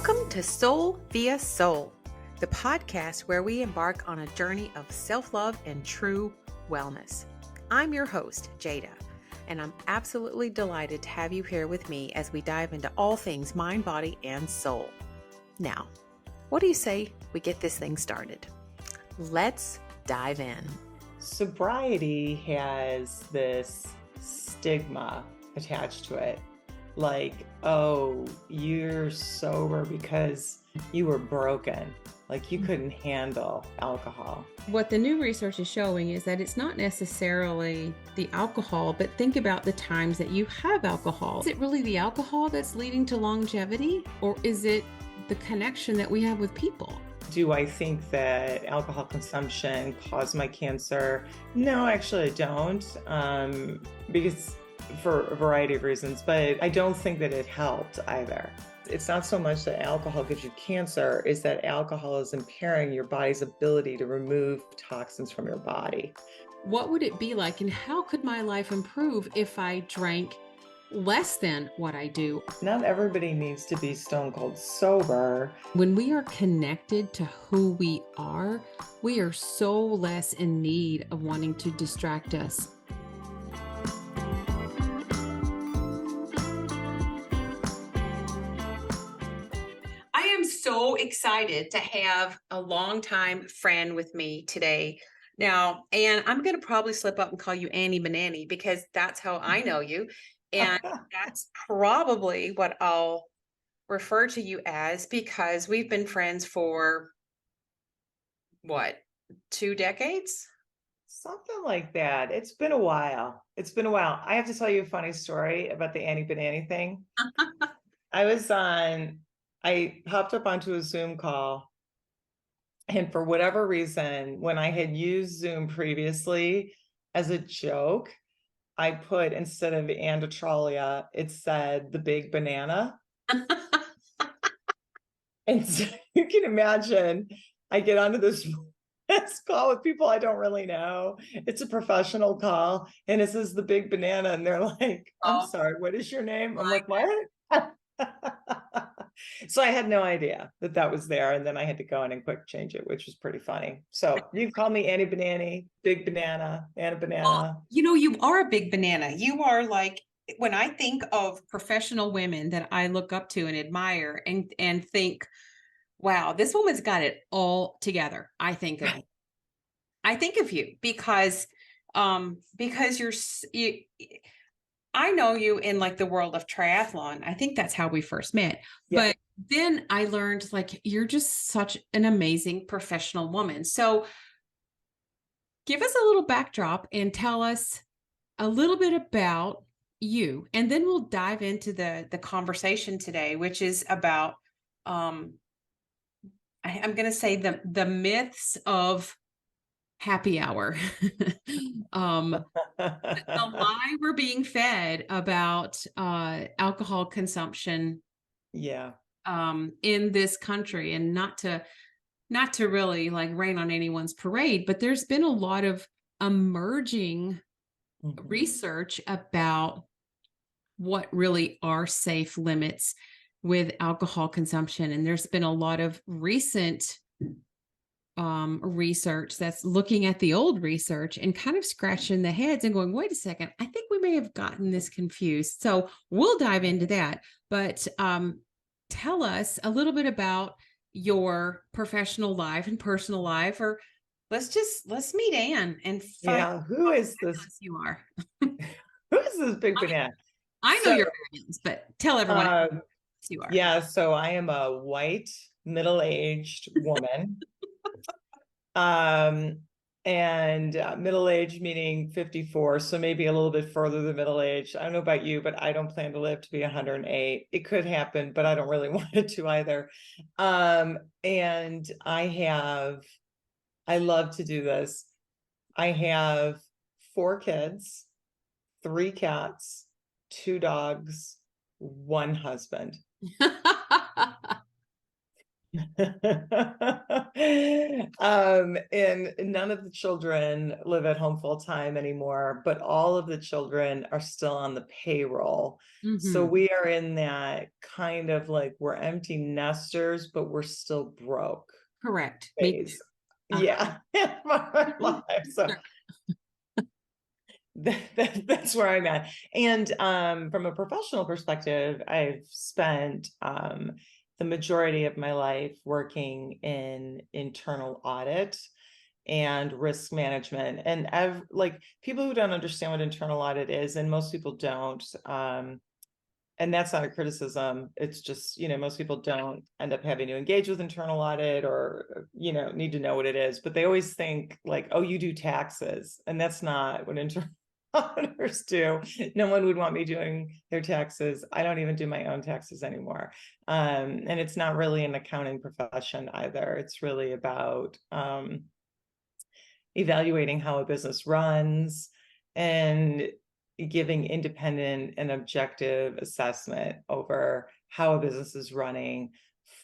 Welcome to Soul via Soul, the podcast where we embark on a journey of self-love and true wellness. I'm your host, Jada, and I'm absolutely delighted to have you here with me as we dive into all things mind, body, and soul. Now, what do you say we get this thing started? Let's dive in. Sobriety has this stigma attached to it. Like, oh, you're sober because you were broken. Like you couldn't handle alcohol. What the new research is showing is that it's not necessarily the alcohol, but think about the times that you have alcohol. Is it really the alcohol that's leading to longevity, or is it the connection that we have with people? Do I think that alcohol consumption caused my cancer? No, actually I don't, because for a variety of reasons, but I don't think that it helped either. It's not so much that alcohol gives you cancer, is that alcohol is impairing your body's ability to remove toxins from your body. What would it be like, and how could my life improve if I drank less than what I do? Not everybody needs to be stone cold sober. When we are connected to who we are so less in need of wanting to distract us. I am so excited to have a longtime friend with me today. Now, and I'm going to probably slip up and call you Annie Banani because that's how I know you. And that's probably what I'll refer to you as, because we've been friends for what, 2 decades? Something like that. It's been a while. I have to tell you a funny story about the Annie Banani thing. I hopped up onto a Zoom call, and for whatever reason, when I had used Zoom previously as a joke, I put, instead of Andatralia, it said the big banana. And so you can imagine, I get onto this call with people I don't really know. It's a professional call, and it says the big banana, and they're like, I'm sorry, what is your name? I'm like, what? So I had no idea that was there, and then I had to go in and quick change it, which was pretty funny. So you can call me Annie Banani, Big Banana, Anna Banana. You are a big banana. You are like, when I think of professional women that I look up to and admire and think, wow, this woman's got it all together. I think of you because I know you in like the world of triathlon. I think that's how we first met. Yeah. But then I learned like you're just such an amazing professional woman. So give us a little backdrop and tell us a little bit about you. And then we'll dive into the conversation today, which is about I'm going to say the myths of happy hour. The lie we're being fed about alcohol consumption in this country, and not to really like rain on anyone's parade, but there's been a lot of emerging research about what really are safe limits with alcohol consumption. And there's been a lot of recent research that's looking at the old research and kind of scratching the heads and going, wait a second, I think we may have gotten this confused. So we'll dive into that. But tell us a little bit about your professional life and personal life, or let's meet Anne and find out who is this? You are. Who is this big banana? I know your opinions, but tell everyone who you are. Yeah, so I am a white, middle-aged woman. And middle-aged meaning 54, so maybe a little bit further than middle-aged. I don't know about you, but I don't plan to live to be 108. It could happen, but I don't really want it to either. And I love to do this. I have 4 kids, 3 cats, 2 dogs, 1 husband. And none of the children live at home full time anymore, but all of the children are still on the payroll. So Mhm. we are in that kind of like we're empty nesters, but we're still broke Correct. Me too. phase. Uh-huh. Yeah, in my life. So Sure. that's where I'm at. And from a professional perspective, I've spent the majority of my life working in internal audit and risk management. And I've like people who don't understand what internal audit is, and most people don't. And that's not a criticism. It's just, most people don't end up having to engage with internal audit or, need to know what it is. But they always think like, oh, you do taxes. And that's not what internal auditors do. No one would want me doing their taxes. I don't even do my own taxes anymore. And it's not really an accounting profession either. It's really about evaluating how a business runs and giving independent and objective assessment over how a business is running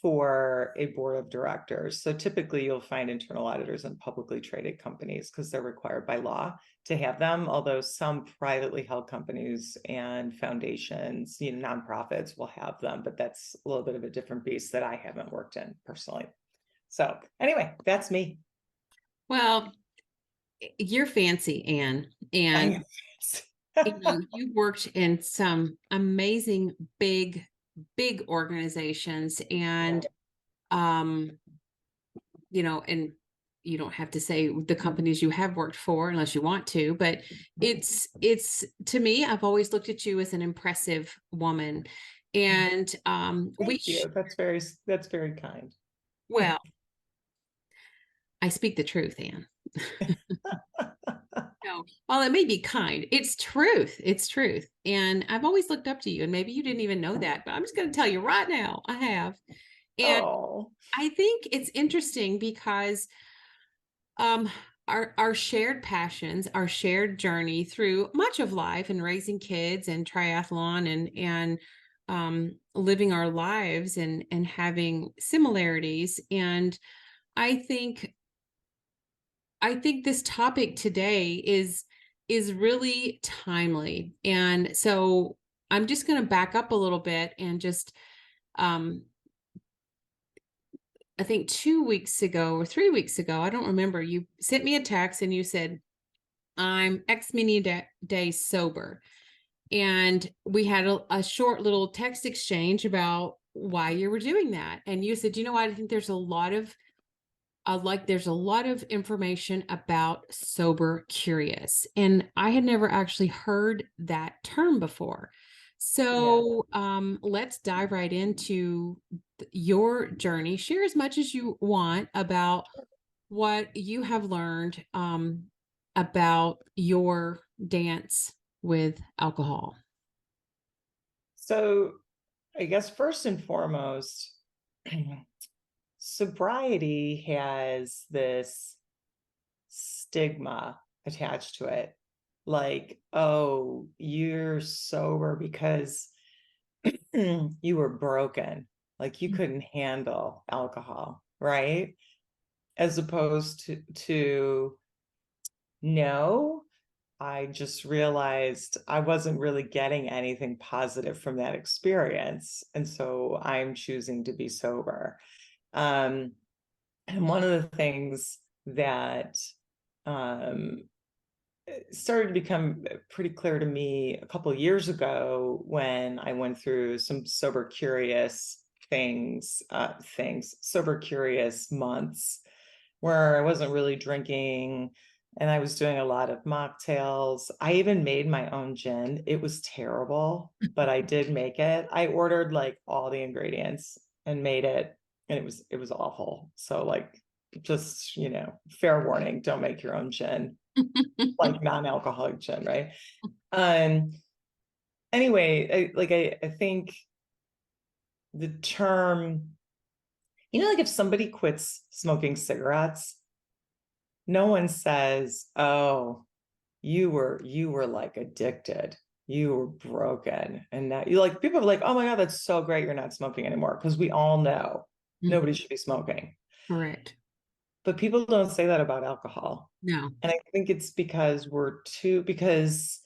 for a board of directors. So typically you'll find internal auditors in publicly traded companies because they're required by law to have them, although some privately held companies and foundations, nonprofits will have them, but that's a little bit of a different beast that I haven't worked in personally. So anyway, that's me. Well, you're fancy, Anne, and you've worked in some amazing big organizations, and um and you don't have to say the companies you have worked for unless you want to, but it's to me, I've always looked at you as an impressive woman. And Thank you. That's very kind. well, I speak the truth, Anne. No, while it may be kind, it's truth. It's truth. And I've always looked up to you, and maybe you didn't even know that, but I'm just going to tell you right now, I have. And Oh, I think it's interesting because our shared passions, our shared journey through much of life and raising kids and triathlon and living our lives and having similarities. And I think this topic today is really timely. And so I'm just going to back up a little bit and just I think 2 weeks ago or 3 weeks ago, I don't remember, you sent me a text and you said, I'm X many days sober. And we had a short little text exchange about why you were doing that. And you said, I think there's a lot of there's a lot of information about sober curious. And I had never actually heard that term before. So let's dive right into your journey. Share as much as you want about what you have learned about your dance with alcohol. so I guess first and foremost, sobriety has this stigma attached to it. Like, oh, you're sober because you were broken, like you couldn't handle alcohol, right? As opposed to no, I just realized I wasn't really getting anything positive from that experience. And so I'm choosing to be sober. And one of the things that um, started to become pretty clear to me a couple of years ago when I went through some sober curious sober curious months where I wasn't really drinking and I was doing a lot of mocktails. I even made my own gin. It was terrible, but I did make it. I ordered like all the ingredients and made it, and it was awful. So like just, fair warning, don't make your own gin, like non-alcoholic gin, right? Um anyway, I think the term, like if somebody quits smoking cigarettes, no one says, oh, you were like addicted, you were broken, and now you like, people are like, oh my God, that's so great you're not smoking anymore, because we all know nobody should be smoking. Correct. But people don't say that about alcohol. No. And I think it's because because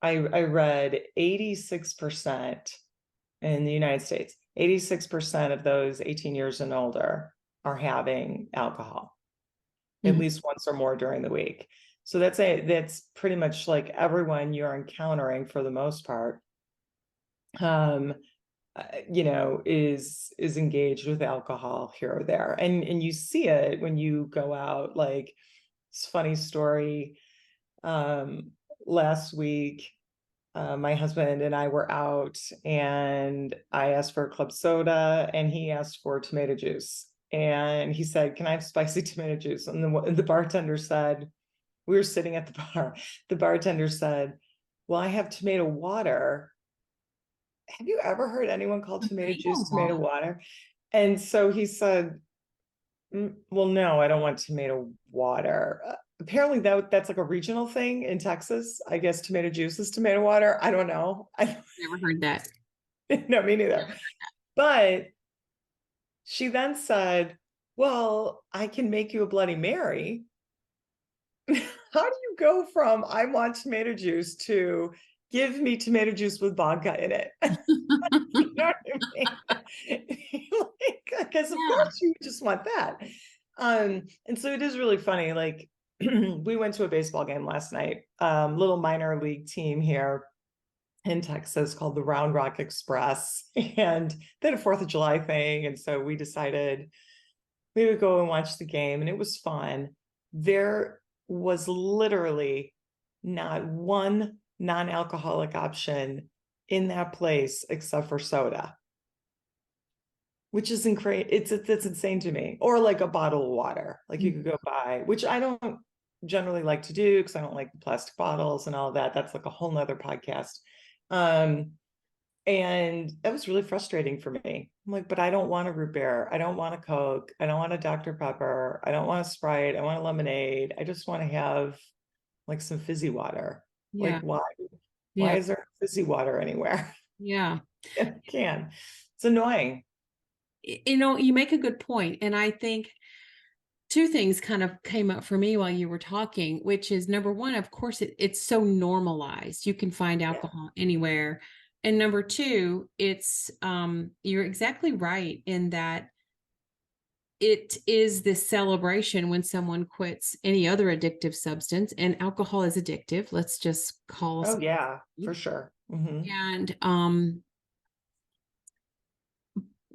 I read 86% in the United States, 86% of those 18 years and older are having alcohol at least once or more during the week. So that's pretty much like everyone you're encountering for the most part, is engaged with alcohol here or there. And you see it when you go out. Like, it's a funny story. Last week, my husband and I were out, and I asked for a club soda and he asked for tomato juice. And he said, "Can I have spicy tomato juice?" And the bartender said, we were sitting at the bar. The bartender said, "Well, I have tomato water." Have you ever heard anyone call tomato juice tomato water? And so he said, "Well, no, I don't want tomato water." Apparently that's like a regional thing in Texas. I guess tomato juice is tomato water. I don't know. I Never heard that. No, me neither. But she then said, "Well, I can make you a Bloody Mary." How do you go from "I want tomato juice" to "give me tomato juice with vodka in it"? You know what I mean? Because of course you just want that. And so it is really funny. Like, we went to a baseball game last night, little minor league team here in Texas called the Round Rock Express, and they had a 4th of July thing. And so we decided we would go and watch the game, and it was fun. There was literally not one non-alcoholic option in that place except for soda, which is incredible. It's insane to me. Or like a bottle of water, like you could go buy, which I don't generally like to do because I don't like the plastic bottles and all that. That's like a whole nother podcast. And that was really frustrating for me. I'm like, but I don't want a root beer. I don't want a Coke. I don't want a Dr. Pepper. I don't want a Sprite. I want a lemonade. I just want to have like some fizzy water. Yeah. Like, why is there fizzy water anywhere? Yeah. I can. It's annoying. You make a good point. And I think two things kind of came up for me while you were talking, which is, number one, of course, it's so normalized. You can find alcohol anywhere. And number two, it's you're exactly right in that it is this celebration when someone quits any other addictive substance, and alcohol is addictive. Let's just call. Oh yeah, for sure. And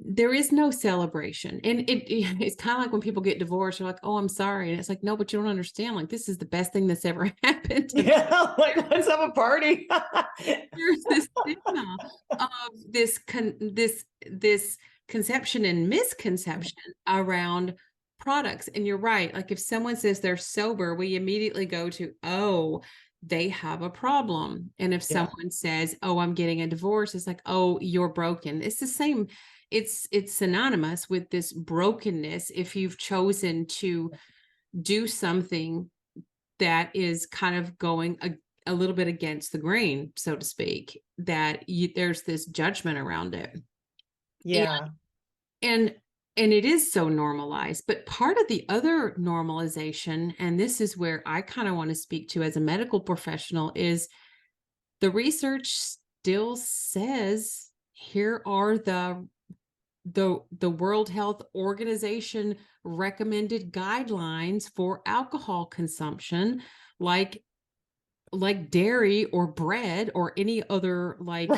there is no celebration. And it's kind of like when people get divorced, you're like, "Oh, I'm sorry." And it's like, no, but you don't understand. Like, this is the best thing that's ever happened. Yeah, like, let's have a party. There's this stigma of this conception and misconception around products. And you're right. Like, if someone says they're sober, we immediately go to, oh, they have a problem. And if someone says, "Oh, I'm getting a divorce," it's like, "Oh, you're broken." It's the same. It's synonymous with this brokenness if you've chosen to do something that is kind of going a little bit against the grain, so to speak, that there's this judgment around it. Yeah. And it is so normalized. But part of the other normalization, and this is where I kind of want to speak to as a medical professional, is the research still says here are the World Health Organization recommended guidelines for alcohol consumption, like dairy or bread or any other, like,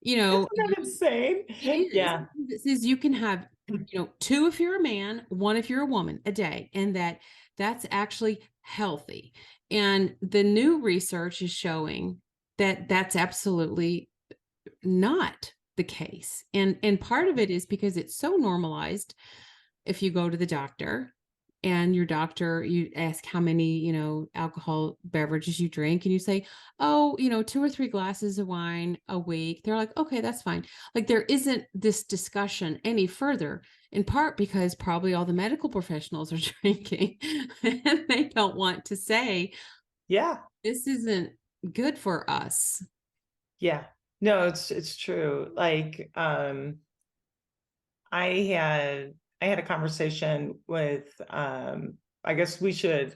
Isn't that insane? Yeah. It says you can have, 2 if you're a man, 1 if you're a woman a day, and that's actually healthy. And the new research is showing that that's absolutely not the case. And part of it is because it's so normalized. If you go to the doctor and your doctor, you ask how many, alcohol beverages you drink, and you say, "Oh, 2 or 3 glasses of wine a week." They're like, "Okay, that's fine." Like, there isn't this discussion any further, in part because probably all the medical professionals are drinking and they don't want to say, "This isn't good for us." Yeah. No, it's true. Like, I had a conversation with I guess we should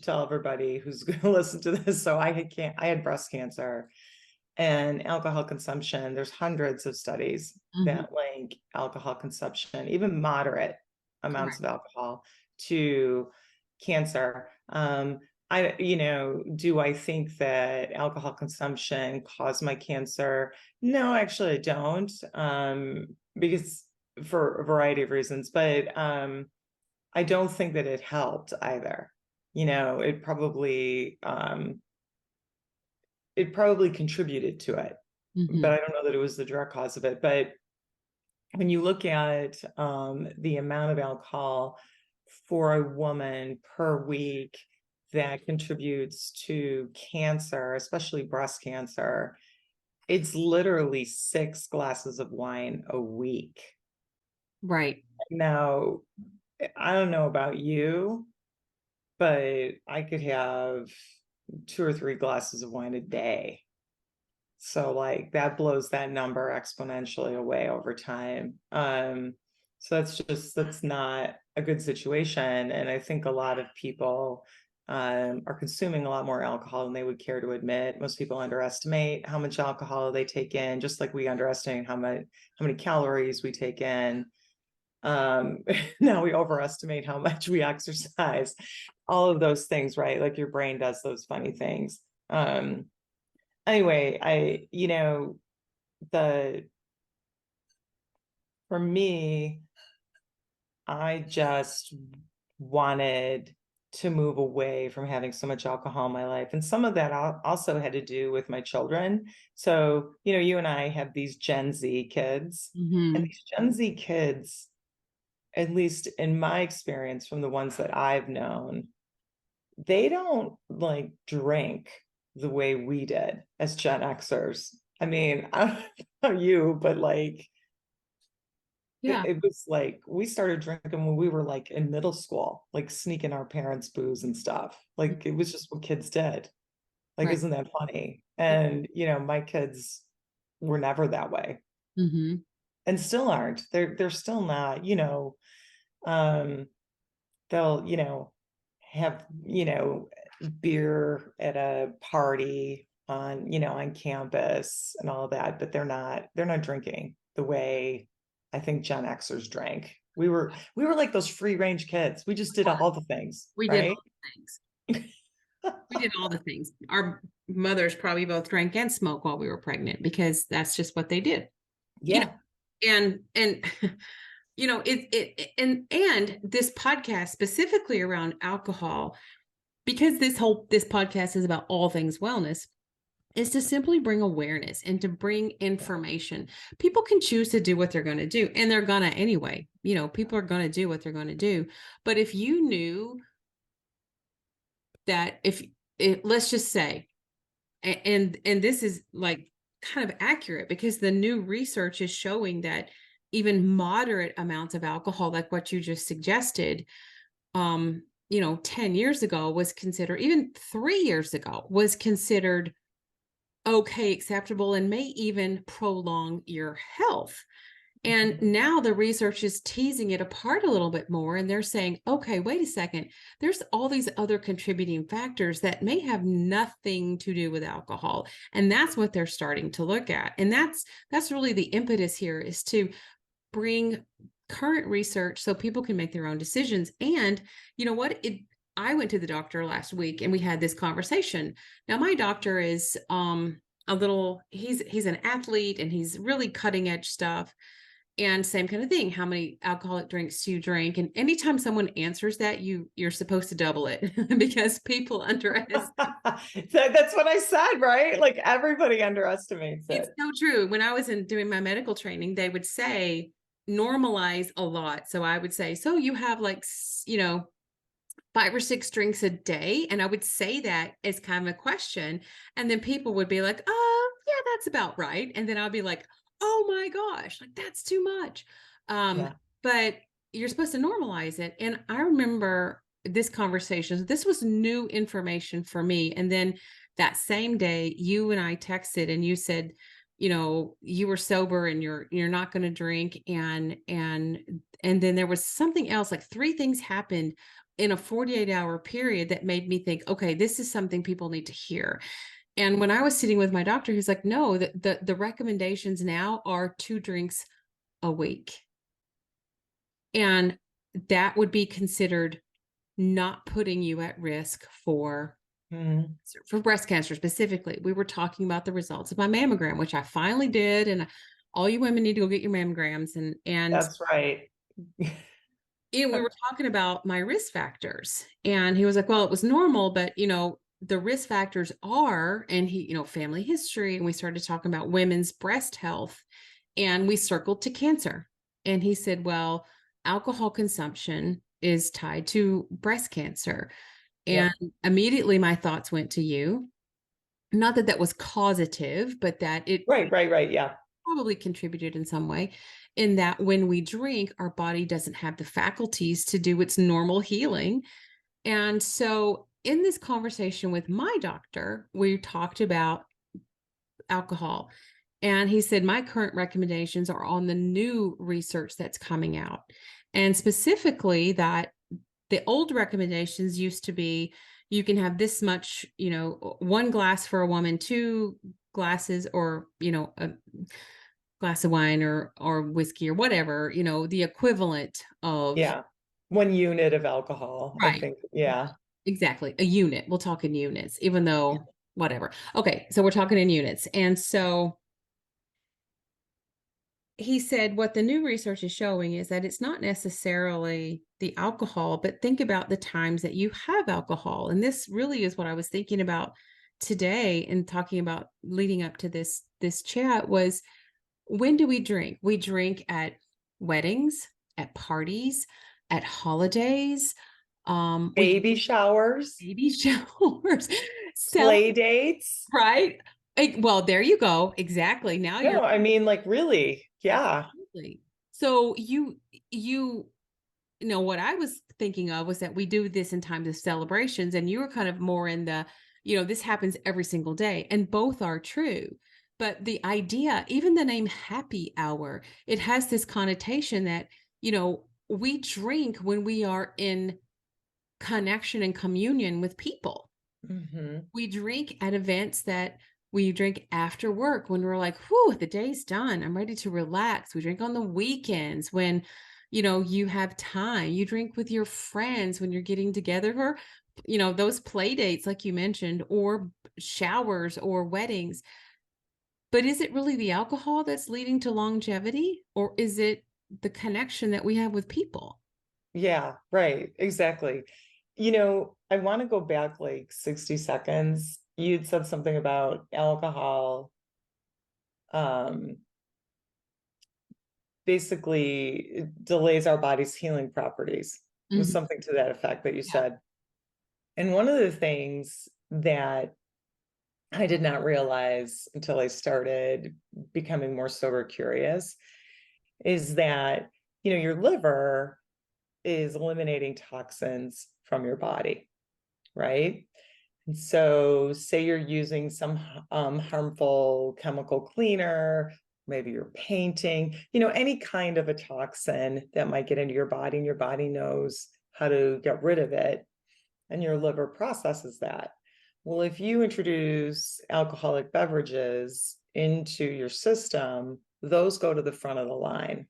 tell everybody who's going to listen to this. So I had breast cancer and alcohol consumption. There's hundreds of studies that link alcohol consumption, even moderate amounts Correct. of alcohol, to cancer. Do I think that alcohol consumption caused my cancer? No, actually, I don't. Because for a variety of reasons, but I don't think that it helped either. It probably contributed to it, but I don't know that it was the direct cause of it. But when you look at the amount of alcohol for a woman per week that contributes to cancer, especially breast cancer, it's literally 6 glasses of wine a week. Right. Now, I don't know about you, but I could have 2 or 3 glasses of wine a day. So like that blows that number exponentially away over time. So that's not a good situation. And I think a lot of people are consuming a lot more alcohol than they would care to admit. Most people underestimate how much alcohol they take in, just like we underestimate how many calories we take in. Now we overestimate how much we exercise, all of those things, right? Like your brain does those funny things. Anyway, for me, I just wanted to move away from having so much alcohol in my life. And some of that also had to do with my children. So, you and I have these Gen Z kids, and these Gen Z kids, at least in my experience from the ones that I've known, they don't like drink the way we did as Gen Xers. I mean, I don't know you, but like, Yeah. it was like we started drinking when we were like in middle school, like sneaking our parents' booze and stuff. Like it was just what kids did. Like, Right. isn't that funny? And my kids were never that way, and still aren't. They're still not. They'll have beer at a party on campus and all that, but they're not drinking the way I think Gen Xers drank. We were like those free range kids. We just did all the things, We did right? all the things. We did all the things. Our mothers probably both drank and smoked while we were pregnant because that's just what they did. Yeah. And and this podcast specifically around alcohol, because this podcast is about all things wellness, is to simply bring awareness and to bring information. People can choose to do what they're going to do, and they're going to anyway. People are going to do what they're going to do. But if you knew that let's just say, and this is like kind of accurate because the new research is showing that even moderate amounts of alcohol, like what you just suggested, 10 years ago was considered, even 3 years ago was considered okay, acceptable, and may even prolong your health. And now the research is teasing it apart a little bit more. And they're saying, okay, wait a second, there's all these other contributing factors that may have nothing to do with alcohol. And that's what they're starting to look at. And that's really the impetus here, is to bring current research so people can make their own decisions. And you know what? I went to the doctor last week and we had this conversation. Now, my doctor is he's an athlete and he's really cutting edge stuff. And same kind of thing. How many alcoholic drinks do you drink? And anytime someone answers that, you're supposed to double it because people underestimate. That's what I said, right? Like everybody underestimates it. It's so true. When I was doing my medical training, they would say normalize a lot. So I would say, so you have like, 5 or 6 drinks a day. And I would say that as kind of a question. And then people would be like, oh, yeah, that's about right. And then I'll be like, oh my gosh, like that's too much. But you're supposed to normalize it. And I remember this conversation. This was new information for me. And then that same day, you and I texted and you said, you were sober and you're not going to drink. And then there was something else, like three things happened in a 48-hour period that made me think, okay, this is something people need to hear. And when I was sitting with my doctor, he's like, no, the recommendations now are 2 drinks a week. And that would be considered not putting you at risk for breast cancer specifically. We were talking about the results of my mammogram, which I finally did. And all you women need to go get your mammograms. And That's right. we were talking about my risk factors. And he was like, well, it was normal, but the risk factors are, and he, family history. And we started talking about women's breast health, and we circled to cancer. And he said, well, alcohol consumption is tied to breast cancer. And immediately my thoughts went to you. Not that that was causative, but that it right. Yeah. probably contributed in some way, in that when we drink, our body doesn't have the faculties to do its normal healing. And so in this conversation with my doctor, we talked about alcohol. And he said, my current recommendations are on the new research that's coming out. And specifically that the old recommendations used to be, you can have this much, 1 glass for a woman, 2 glasses, or, a glass of wine or whiskey or whatever, the equivalent of. Yeah. 1 unit of alcohol, I Right. think. Yeah. Exactly. A unit. We'll talk in units, even though whatever. Okay. So we're talking in units. And so he said, what the new research is showing is that it's not necessarily the alcohol, but think about the times that you have alcohol. And this really is what I was thinking about today and talking about leading up to this chat was, when do we drink? We drink at weddings, at parties, at holidays, Baby showers, play dates. Right. Well, there you go. Exactly. Now No, I mean, like, really. Yeah. Absolutely. So you know what I was thinking of was that we do this in times of celebrations, and you were kind of more in the, this happens every single day, and both are true. But the idea, even the name happy hour, it has this connotation that, we drink when we are in connection and communion with people. We drink at events that we drink after work when we're like, whew, the day's done. I'm ready to relax. We drink on the weekends when, you have time. You drink with your friends when you're getting together, or, those play dates, like you mentioned, or showers or weddings. But is it really the alcohol that's leading to longevity, or is it the connection that we have with people? Yeah, right. Exactly. I want to go back like 60 seconds. You'd said something about alcohol, basically delays our body's healing properties. It was something to that effect that you said. And one of the things that I did not realize until I started becoming more sober curious is that, your liver is eliminating toxins from your body, right? And so say you're using some harmful chemical cleaner, maybe you're painting, any kind of a toxin that might get into your body, and your body knows how to get rid of it, and your liver processes that. Well, if you introduce alcoholic beverages into your system, those go to the front of the line.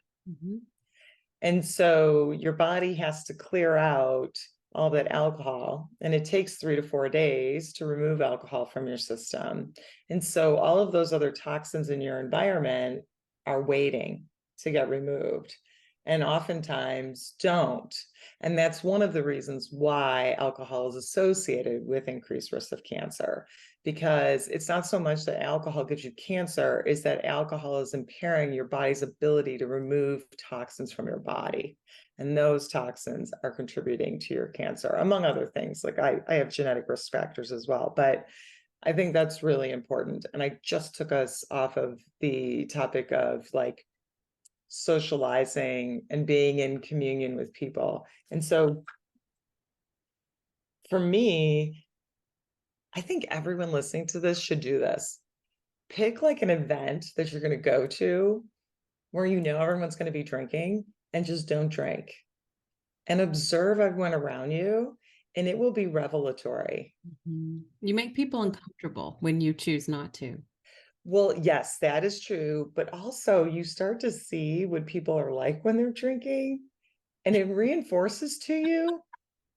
And so your body has to clear out all that alcohol, and it takes 3 to 4 days to remove alcohol from your system. And so all of those other toxins in your environment are waiting to get removed, and oftentimes don't. And that's one of the reasons why alcohol is associated with increased risk of cancer, because it's not so much that alcohol gives you cancer, is that alcohol is impairing your body's ability to remove toxins from your body. And those toxins are contributing to your cancer, among other things. Like I have genetic risk factors as well, but I think that's really important. And I just took us off of the topic of like socializing and being in communion with people. And so for me, I think everyone listening to this should do this. pick like an event that you're going to go to where you know everyone's going to be drinking, and just don't drink and observe everyone around you, and it will be revelatory. You make people uncomfortable when you choose not to. Well, yes, that is true. But also, you start to see what people are like when they're drinking, and it reinforces to you,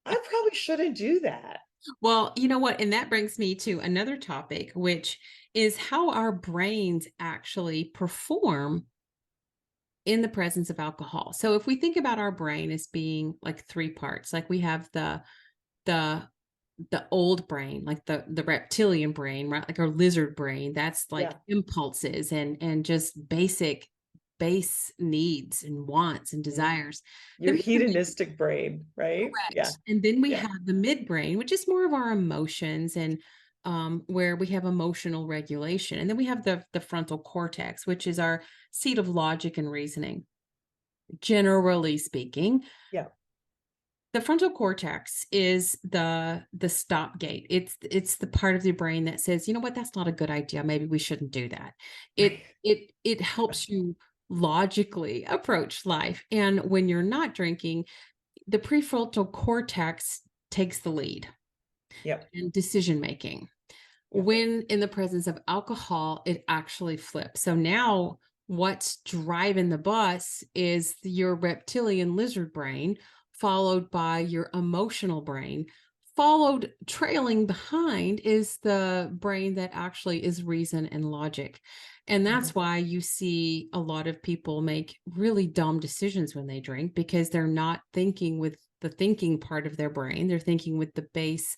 I probably shouldn't do that. Well, you know what? And that brings me to another topic, which is how our brains actually perform in the presence of alcohol. So if we think about our brain as being like three parts, like we have the the old brain, like the reptilian brain, right? Like our lizard brain, that's like Yeah. impulses and just base needs and wants and Mm. desires. Your Then we have hedonistic brain, right? Yeah. correct. And then we Yeah. have the midbrain, which is more of our emotions and where we have emotional regulation. And then we have the frontal cortex, which is our seat of logic and reasoning. Generally speaking, Yeah. the frontal cortex is the stop gate. It's the part of the brain that says, you know what, that's not a good idea. Maybe we shouldn't do that. Right. It helps you logically approach life. And when you're not drinking, the prefrontal cortex takes the lead Yep. in decision making. Yep. When in the presence of alcohol, it actually flips. So now what's driving the bus is your reptilian lizard brain, followed by your emotional brain, followed trailing behind is the brain that actually is reason and logic. And that's why you see a lot of people make really dumb decisions when they drink, because they're not thinking with the thinking part of their brain. They're thinking with the base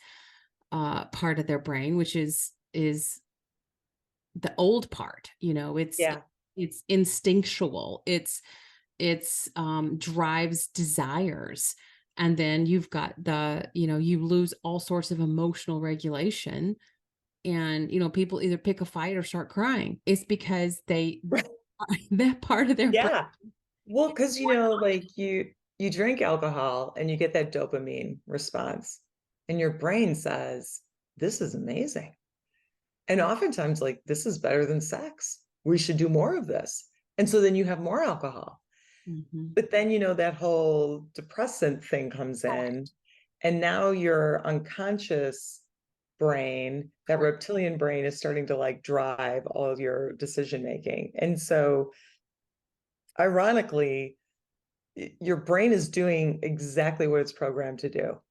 part of their brain, which is the old part. You know, Yeah. it's instinctual. It's drives desires. And then you've got you lose all sorts of emotional regulation. And, people either pick a fight or start crying. It's because Right. that part of their brain. Yeah. Well, because like you drink alcohol and you get that dopamine response, and your brain says, this is amazing. And oftentimes, like, this is better than sex. We should do more of this. And so then you have more alcohol. Mhm. But then, that whole depressant thing comes in, and now your unconscious brain, that Correct. reptilian brain, is starting to like drive all of your decision making. And so, ironically, your brain is doing exactly what it's programmed to do.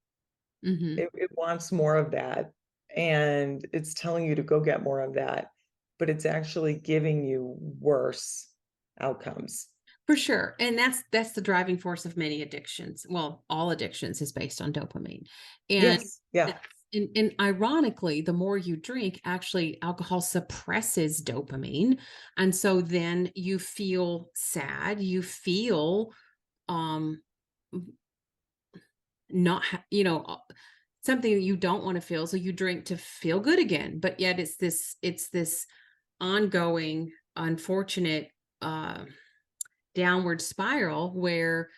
Mhm. It wants more of that, and it's telling you to go get more of that, but it's actually giving you worse outcomes. For sure. And that's the driving force of many addictions. Well, all addictions is based on dopamine. And Yes. Yeah. and ironically, the more you drink, actually alcohol suppresses dopamine. And so then you feel sad, you feel um not something that you don't want to feel, so you drink to feel good again. But yet it's this ongoing unfortunate downward spiral where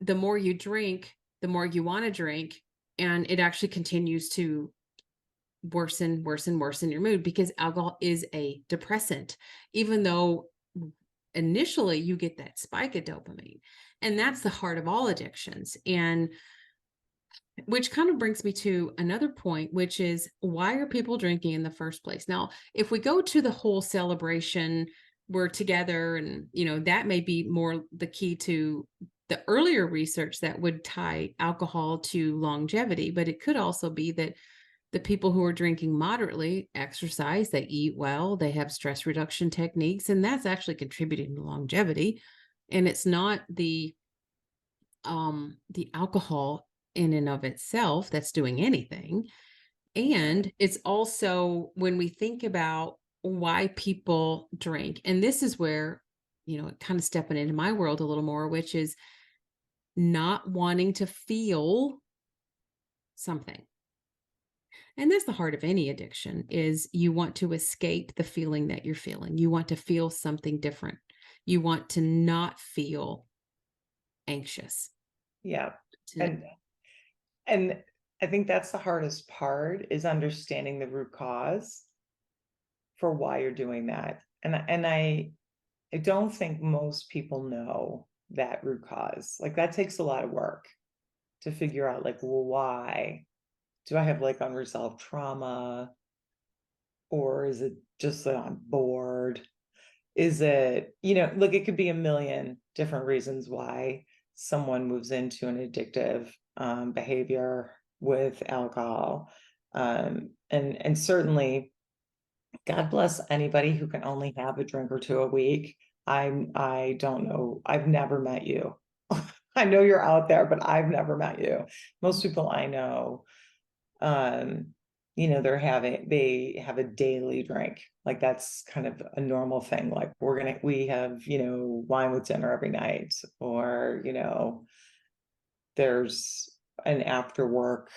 the more you drink, the more you want to drink, and it actually continues to worsen your mood, because alcohol is a depressant, even though initially you get that spike of dopamine. And that's the heart of all addictions. And which kind of brings me to another point, which is, why are people drinking in the first place? Now, if we go to the whole celebration, we're together, and that may be more the key to the earlier research that would tie alcohol to longevity. But it could also be that the people who are drinking moderately exercise, they eat well, they have stress reduction techniques, and that's actually contributing to longevity. And it's not the alcohol in and of itself that's doing anything. And it's also, when we think about why people drink, and this is where kind of stepping into my world a little more, which is not wanting to feel something. And that's the heart of any addiction, is you want to escape the feeling that you're feeling. You want to feel something different. You want to not feel anxious. Yeah. To, And I think that's the hardest part, is understanding the root cause. for why you're doing that. And I don't think most people know that root cause. Like that takes a lot of work to figure out like, well, why? Do I have like unresolved trauma? Or is it just that I'm bored? Is it, look, it could be a million different reasons why someone moves into an addictive behavior with alcohol. And certainly, God bless anybody who can only have a drink or two a week. I don't know. I've never met you. I know you're out there, but I've never met you. Most people I know, um, they have a daily drink. Like that's kind of a normal thing. Like we have, wine with dinner every night, or, there's an after work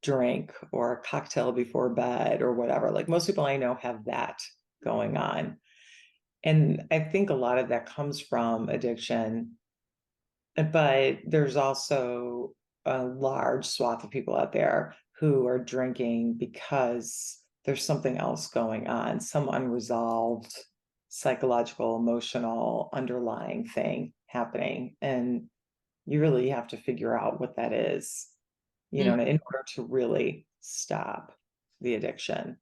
drink or a cocktail before bed or whatever. Like most people I know have that going on. And I think a lot of that comes from addiction, but there's also a large swath of people out there who are drinking because there's something else going on, some unresolved psychological, emotional, underlying thing happening. And you really have to figure out what that is, in order to really stop the addiction.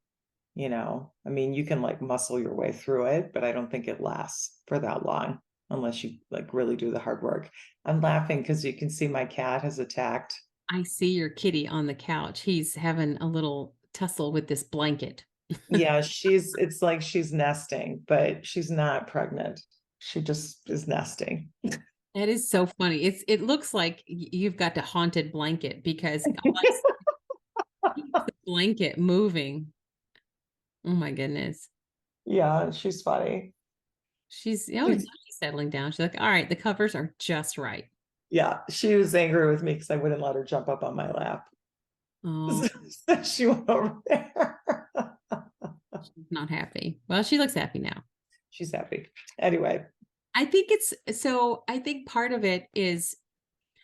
I mean, you can like muscle your way through it, but I don't think it lasts for that long unless you like really do the hard work. I'm laughing because you can see my cat has attacked. I see your kitty on the couch. He's having a little tussle with this blanket. Yeah, it's like she's nesting, but she's not pregnant. She just is nesting. That is so funny. It looks like you've got a haunted blanket because all I see is the blanket moving. Oh my goodness. Yeah, she's funny. She's She's- she's settling down. She's like, all right, the covers are just right. yeah, she was angry with me because I wouldn't let her jump up on my lap. Oh, So she went over there. she's not happy. Well, she looks happy now. She's happy. Anyway. I think part of it is,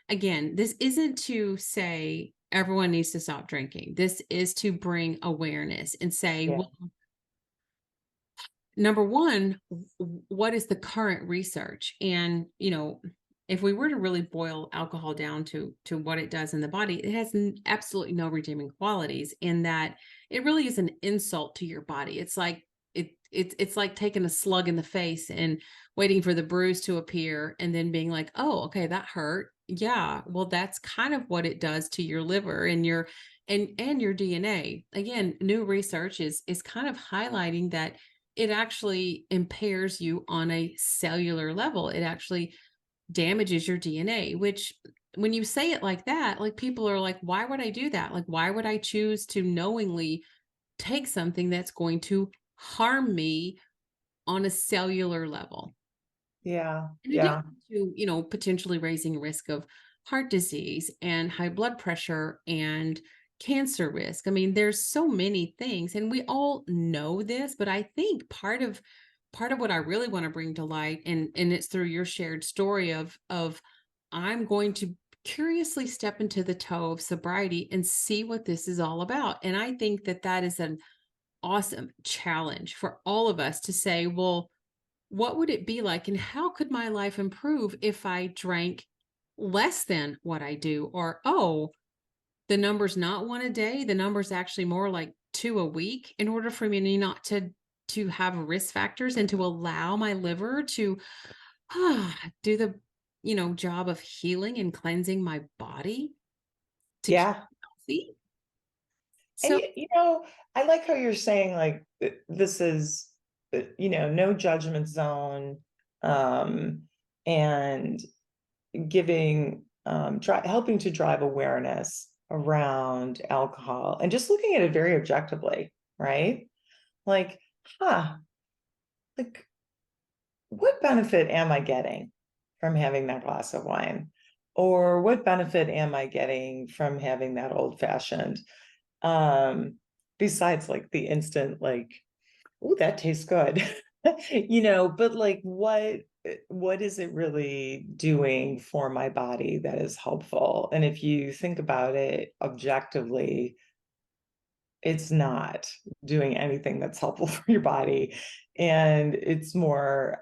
again, this isn't to say everyone needs to stop drinking. This is to bring awareness and say, Yeah. well, number one, what is the current research? And, if we were to really boil alcohol down to what it does in the body, it has absolutely no redeeming qualities, in that it really is an insult to your body. It's like it's like taking a slug in the face and waiting for the bruise to appear and then being like, oh, okay, that hurt. Yeah, well, that's kind of what it does to your liver and your DNA. Again, new research is kind of highlighting that it actually impairs you on a cellular level. It actually damages your DNA, which, when you say it like that, like people are like, why would I do that? Like, why would I choose to knowingly take something that's going to harm me on a cellular level? Yeah. In Yeah. addition to, potentially raising risk of heart disease and high blood pressure and cancer risk. I mean, there's so many things, and we all know this, but I think part of what I really want to bring to light, and it's through your shared story of I'm going to curiously step into the toe of sobriety and see what this is all about. And I think that is an awesome challenge for all of us to say, well, what would it be like and how could my life improve if I drank less than what I do? Or, oh, the number's not one a day, the number's actually more like 2 a week, in order for me not to have risk factors and to allow my liver to do the job of healing and cleansing my body to keep Yeah. it healthy. And So I like how you're saying like this is no judgment zone, um and giving helping to drive awareness around alcohol and just looking at it very objectively, right? Like, huh, like what benefit am I getting from having that glass of wine? Or what benefit am I getting from having that old fashioned? Um, besides like the instant, like, oh, that tastes good. But like what is it really doing for my body that is helpful? And if you think about it objectively, it's not doing anything that's helpful for your body. And it's more,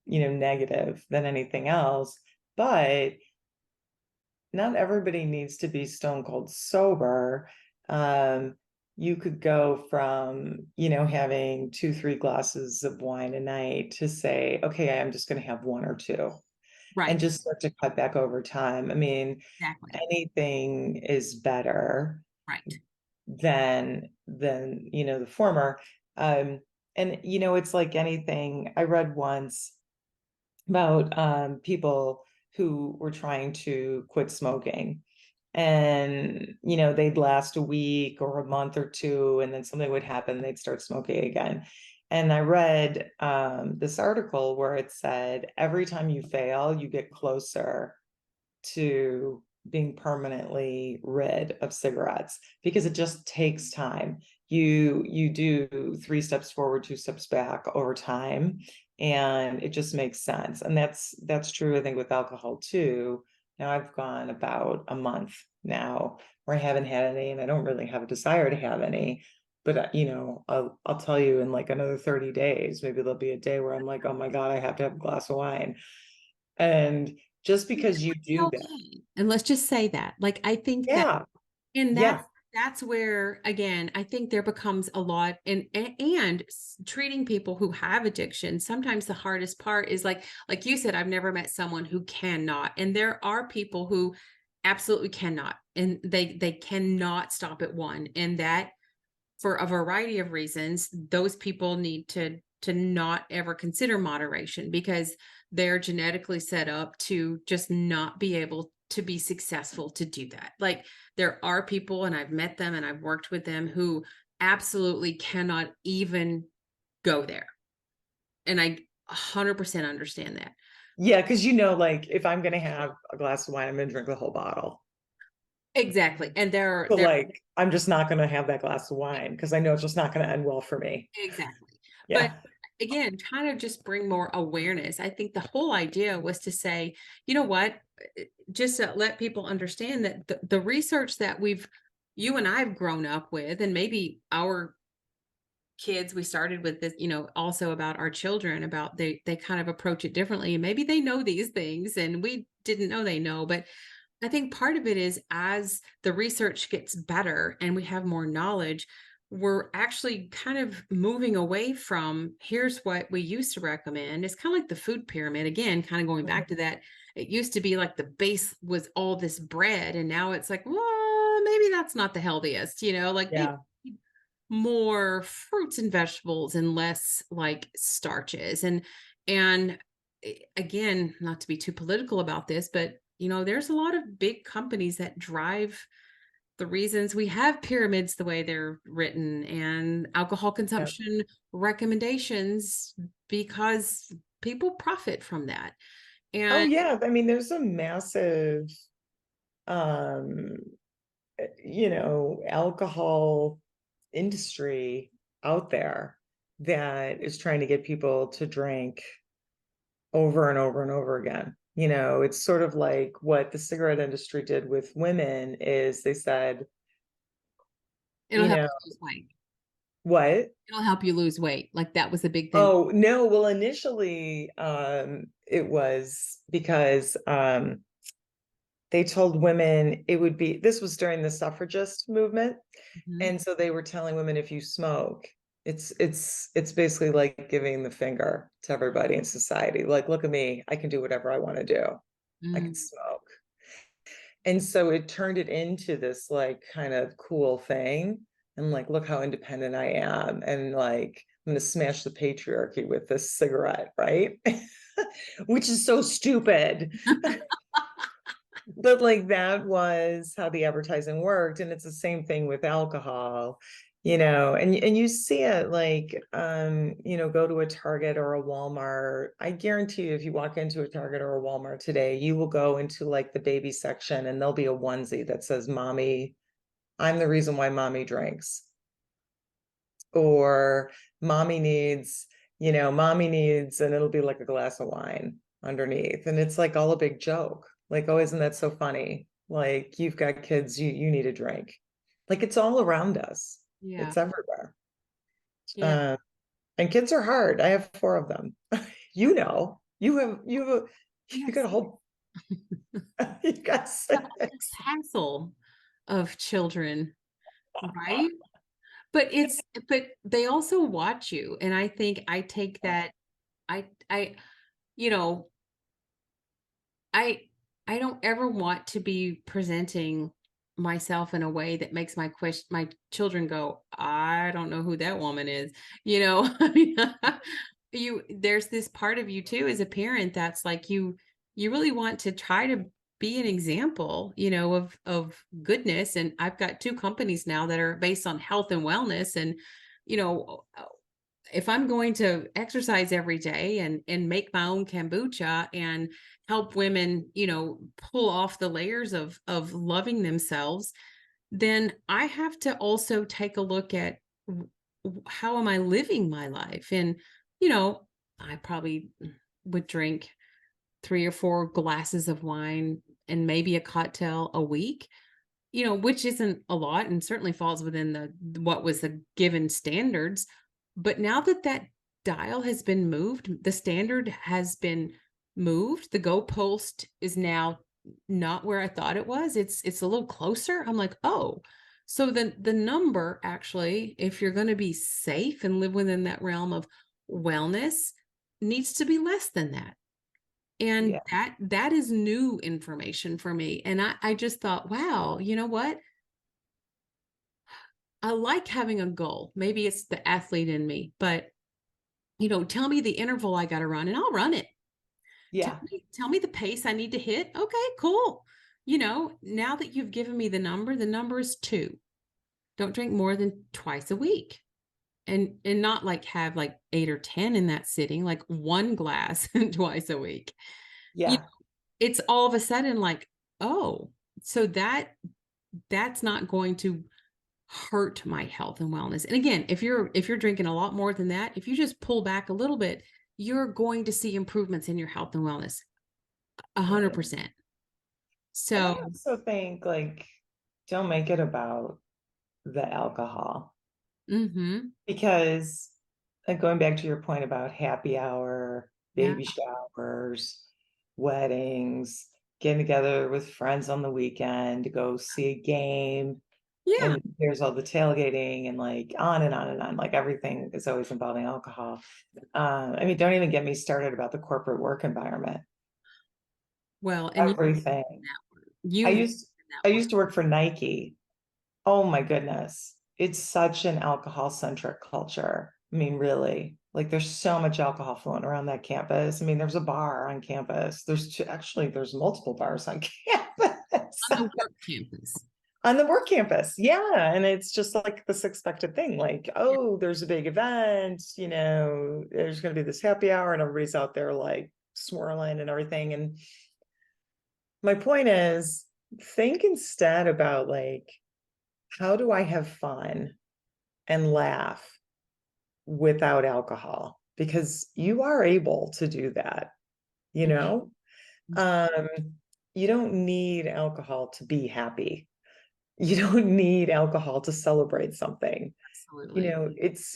negative than anything else. But not everybody needs to be stone cold sober. Um, you could go from, having 2, 3 glasses of wine a night to say, okay, I'm just going to have 1 or 2 and Right. just start to cut back over time. I mean, Exactly. anything is better Right. than the former. And it's like anything. I read once about people who were trying to quit smoking, and they'd last a week or a month or two, and then something would happen, they'd start smoking again. And I read this article where it said every time you fail, you get closer to being permanently rid of cigarettes, because it just takes time. You do 3 steps forward, 2 steps back over time, and it just makes sense. And that's true, I think, with alcohol too. Now I've gone about a month now where I haven't had any, and I don't really have a desire to have any. But I'll tell you, in like another 30 days, maybe there'll be a day where I'm like, oh my God, I have to have a glass of wine. And just because you do that. Okay. And let's just say that. Like, I think that, Yeah. and Yeah. that's where, again, I think there becomes a lot, and treating people who have addiction. Sometimes the hardest part is like you said, I've never met someone who cannot, and there are people who absolutely cannot, and they cannot stop at one, and that for a variety of reasons, those people need to not ever consider moderation because they're genetically set up to just not be able to be successful to do that. Like there are people, and I've met them and I've worked with them, who absolutely cannot even go there. And I 100% understand that. Yeah, because like if I'm gonna have a glass of wine, I'm gonna drink the whole bottle. Exactly. And But like I'm just not gonna have that glass of wine because I know it's just not gonna end well for me. exactly. But Yeah. again, trying to just bring more awareness. I think the whole idea was to say, you know what, just to let people understand that the research that you and I've grown up with, and maybe our kids, we started with this, also about our children, about they kind of approach it differently. And maybe they know these things and we didn't know they know, but I think part of it is as the research gets better and we have more knowledge, we're actually kind of moving away from here's what we used to recommend. It's kind of like the food pyramid. Again, kind of going back to that. It used to be like the base was all this bread, and now it's like, well, maybe that's not the healthiest, like maybe Yeah. more fruits and vegetables and less like starches. And again, not to be too political about this, but there's a lot of big companies that drive the reasons we have pyramids the way they're written and alcohol Yeah. consumption recommendations, because people profit from that. Oh And yeah. I mean, there's a massive um, alcohol industry out there that is trying to get people to drink over and over and over again. It's sort of like what the cigarette industry did with women is they said, it'll you help know, you lose weight. what? It'll help you lose weight. Like that was a big thing. Oh, no. Well, initially, it was because they told women it would be, this was during the suffragist movement. Mhm. And so they were telling women, if you smoke, it's basically like giving the finger to everybody in society. Like, look at me, I can do whatever I want to do. I can Mm. smoke. And so it turned it into this like kind of cool thing. And like, look how independent I am. And like, I'm going to smash the patriarchy with this cigarette, right? Which is so stupid. But like, that was how the advertising worked. And it's the same thing with alcohol, and you see it like, go to a Target or a Walmart. I guarantee you, if you walk into a Target or a Walmart today, you will go into like the baby section and there'll be a onesie that says, Mommy, I'm the reason why mommy drinks. Or mommy needs, and it'll be like a glass of wine underneath. And it's like all a big joke. Like, oh, isn't that so funny? Like, you've got kids, you need a drink. Like, it's all around us. Yeah. It's everywhere. Yeah. Uh, and kids are hard. I have 4 of them. You know, you got Yes. a whole, you got The whole 6. hassle of children, right? But they also watch you. And I think I take that, I, you know, I I don't ever want to be presenting myself in a way that makes my children go, I don't know who that woman is. You know, I mean, there's this part of you too as a parent that's like you really want to try to be an example, of goodness. And I've got 2 companies now that are based on health and wellness. And, you know, if I'm going to exercise every day and make my own kombucha and help women, pull off the layers of loving themselves, then I have to also take a look at how am I living my life? And, I probably would drink 3 or 4 glasses of wine and maybe a cocktail a week, which isn't a lot and certainly falls within what was the given standards. But now that that dial has been moved, the standard has been moved. The goalpost is now not where I thought it was. It's a little closer. I'm like, oh, so the number actually, if you're going to be safe and live within that realm of wellness, needs to be less than that. And Yeah. that is new information for me. And I just thought, wow, you know what? I like having a goal. Maybe it's the athlete in me, but tell me the interval I got to run and I'll run it. Yeah. Tell me the pace I need to hit. Okay, cool. Now that you've given me the number is 2. Don't drink more than twice a week. And not like have like 8 or 10 in that sitting, like 1 glass twice a week. You Yeah. It's all of a sudden like, oh, so that's not going to hurt my health and wellness. And again, if you're drinking a lot more than that, if you just pull back a little bit, you're going to see improvements in your health and wellness. 100%. And I So, also think, like, don't make it about the alcohol, mhm, because, like, going back to your point about happy hour, yeah, baby showers, weddings, getting together with friends on the weekend to go see a game, yeah. and there's all the tailgating and like on and on and on, like everything is always involving alcohol. I mean, don't even get me started about the corporate work environment. Well, and Everything. I you've been used in that I world. used to work for Nike. Oh my goodness. It's such an alcohol centric culture. I mean, really, like there's so much alcohol flowing around that campus. I mean, there's a bar on campus. Actually, there's multiple bars on campus. On the work campus. On the work campus. Yeah. And it's just like this expected thing, like, Yeah. oh, there's a big event, there's going to be this happy hour and everybody's out there like swirling and everything. And my point is, think instead about like, how do I have fun and laugh without alcohol? Because you are able to do that, you Mhm. know? Um, you don't need alcohol to be happy. You don't need alcohol to celebrate something. Absolutely.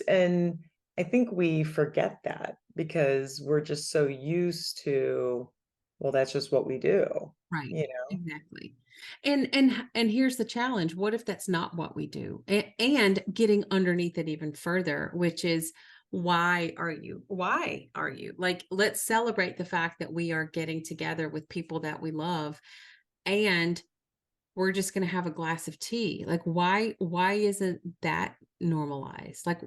And I think we forget that because we're just so used to, well, that's just what we do, Right. you know? Exactly. And here's the challenge. What if that's not what we do? And getting underneath it even further, which is why are you? Why are you? Like, let's celebrate the fact that we are getting together with people that we love and we're just going to have a glass of tea. Like, why isn't that normalized? Like,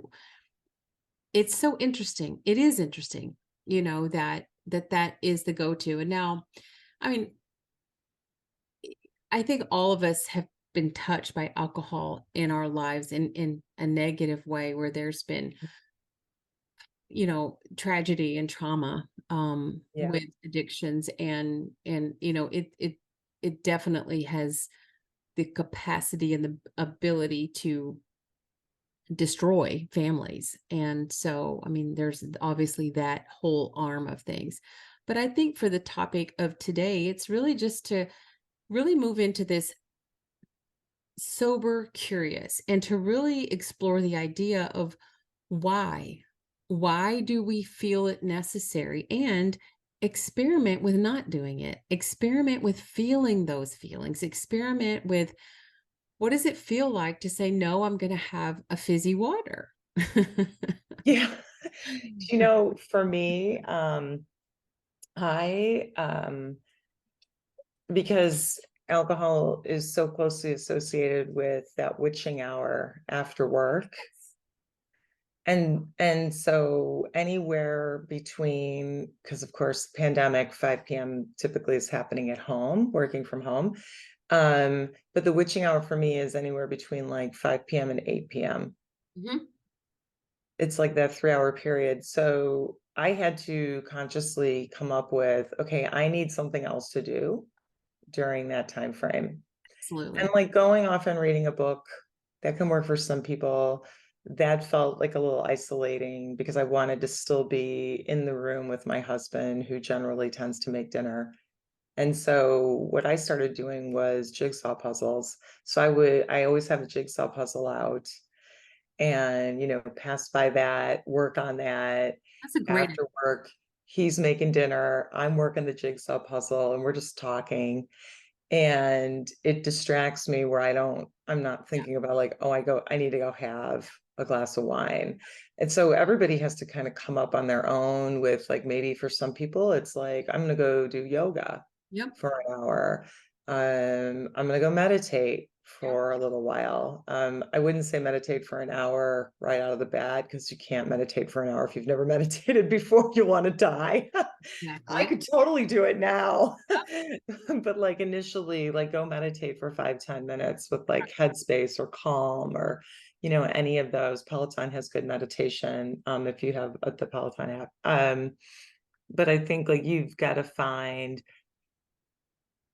it's so interesting. It is interesting, that is the go-to. And now, I mean, I think all of us have been touched by alcohol in our lives in a negative way where there's been, tragedy and trauma Yeah. with addictions and it definitely has the capacity and the ability to destroy families. And so, I mean, there's obviously that whole arm of things. But I think for the topic of today, it's really just to really move into this sober curious and to really explore the idea of why. Why do we feel it necessary? And experiment with not doing it. Experiment with feeling those feelings. Experiment with what does it feel like to say, no, I'm going to have a fizzy water? Yeah. For me, I because alcohol is so closely associated with that witching hour after work. And so anywhere between, because of course, pandemic, 5 p.m. typically is happening at home, working from home. But the witching hour for me is anywhere between like 5 p.m. and 8 p.m. Mhm. It's like that 3 hour period. So I had to consciously come up with, okay, I need something else to do during that time frame. And Absolutely. like going off and reading a book, that can work for some people. That felt like a little isolating because I wanted to still be in the room with my husband, who generally tends to make dinner. And so what I started doing was jigsaw puzzles. So I always have a jigsaw puzzle out and, pass by that, work on that. That's a great. After work, he's making dinner, I'm working the jigsaw puzzle, and we're just talking. And it distracts me where I'm not Yeah. thinking about like, oh, I need to go have a glass of wine. And so everybody has to kind of come up on their own with like, maybe for some people, it's like, I'm going to go do yoga Yep. for an hour. I'm going to go meditate Yep. for a little while. I wouldn't say meditate for an hour right out of the bat because you can't meditate for an hour if you've never meditated before. You want to die. I Exactly. could totally do it now. But like initially, like go meditate for 5-10 minutes with like Headspace or Calm or any of those. Peloton has good meditation if you have the Peloton app. But I think like you've got to find,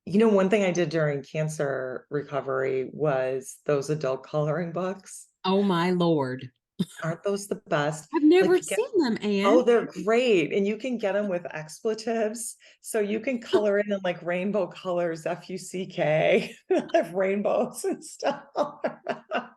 one thing I did during cancer recovery was those adult coloring books. Oh my Lord. Aren't those the best? I've never Like you get seen them, Oh, Anne. they're great. And you can get them with expletives. So you can color in like rainbow colors, FUCK, have rainbows and stuff.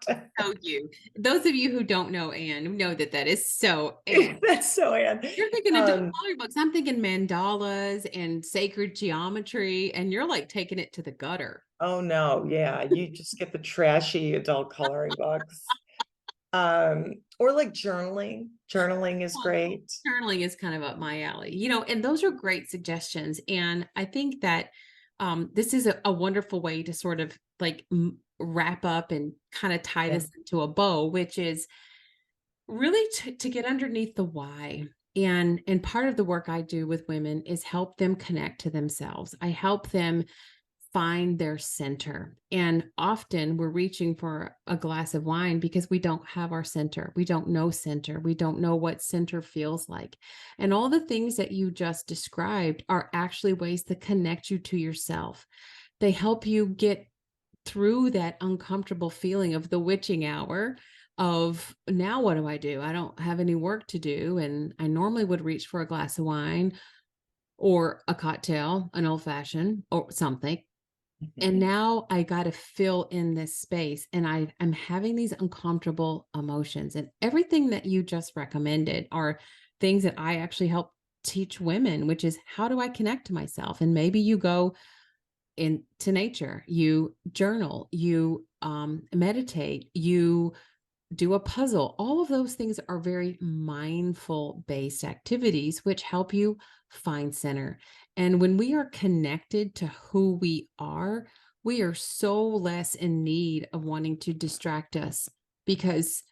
So you. Those of you who don't know Anne know that that is so Anne. That's so Ann. You're thinking adult coloring books. I'm thinking mandalas and sacred geometry, and you're like taking it to the gutter. Oh no, yeah. You just get the trashy adult coloring books. Or like journaling. Journaling is great. Journaling is kind of up my alley, and those are great suggestions. And I think that this is a wonderful way to sort of like wrap up and kind of tie Yeah. this into a bow, which is really to get underneath the why. And part of the work I do with women is help them connect to themselves. I help them find their center. And often we're reaching for a glass of wine because we don't have our center. We don't know center. We don't know what center feels like. And all the things that you just described are actually ways to connect you to yourself. They help you get through that uncomfortable feeling of the witching hour of now what do? I don't have any work to do. And I normally would reach for a glass of wine or a cocktail, an old fashioned or something. And now I got to fill in this space and I'm having these uncomfortable emotions. And everything that you just recommended are things that I actually help teach women, which is how do I connect to myself? And maybe you go into nature, you journal, you meditate, you do a puzzle. All of those things are very mindful based activities, which help you find center. And when we are connected to who we are so less in need of wanting to distract us because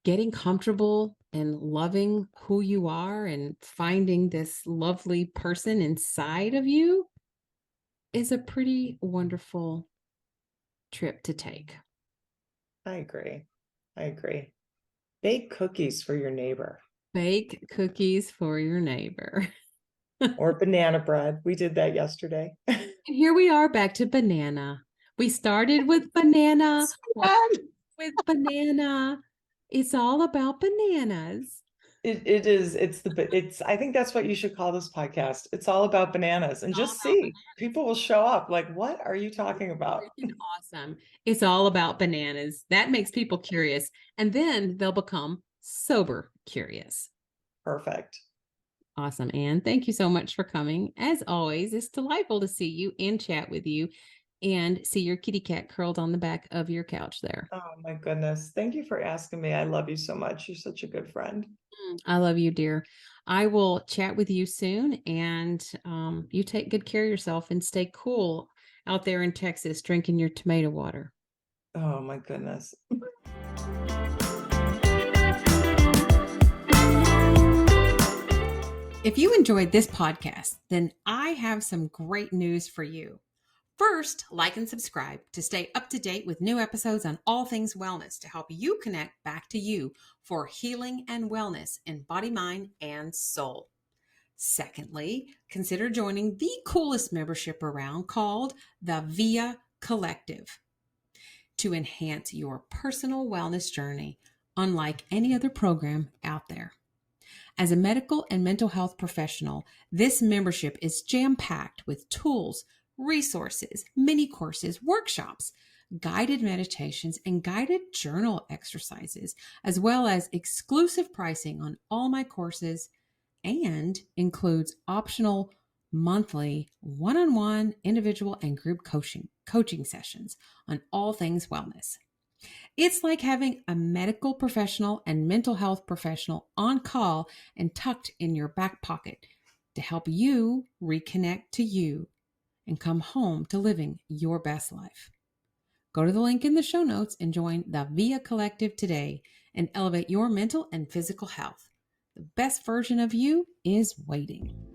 getting comfortable and loving who you are and finding this lovely person inside of you is a pretty wonderful trip to take. I agree. I agree. Bake cookies for your neighbor. Bake cookies for your neighbor. Or banana bread. We did that yesterday. And here we are back to banana. We started with banana. With banana. It's all about bananas. It is. It's, I think that's what you should call this podcast. It's all about bananas, and It's all just about see, people will show up like, what are you talking about? freaking awesome. It's all about bananas. That makes people curious. And then they'll become sober curious. Perfect. Awesome, Anne. Thank you so much for coming. As always, it's delightful to see you and chat with you and see your kitty cat curled on the back of your couch there. Oh my goodness. Thank you for asking me. I love you so much. You're such a good friend. I love you, dear. I will chat with you soon, and you take good care of yourself and stay cool out there in Texas drinking your tomato water. Oh my goodness. If you enjoyed this podcast, then I have some great news for you. First, like and subscribe to stay up to date with new episodes on all things wellness to help you connect back to you for healing and wellness in body, mind, and soul. Secondly, consider joining the coolest membership around called the VIA Collective to enhance your personal wellness journey, unlike any other program out there. As a medical and mental health professional, this membership is jam-packed with tools, resources, mini courses, workshops, guided meditations, and guided journal exercises, as well as exclusive pricing on all my courses, and includes optional monthly one-on-one individual and group coaching sessions on all things wellness. It's like having a medical professional and mental health professional on call and tucked in your back pocket to help you reconnect to you and come home to living your best life. Go to the link in the show notes and join the VIA Collective today and elevate your mental and physical health. The best version of you is waiting.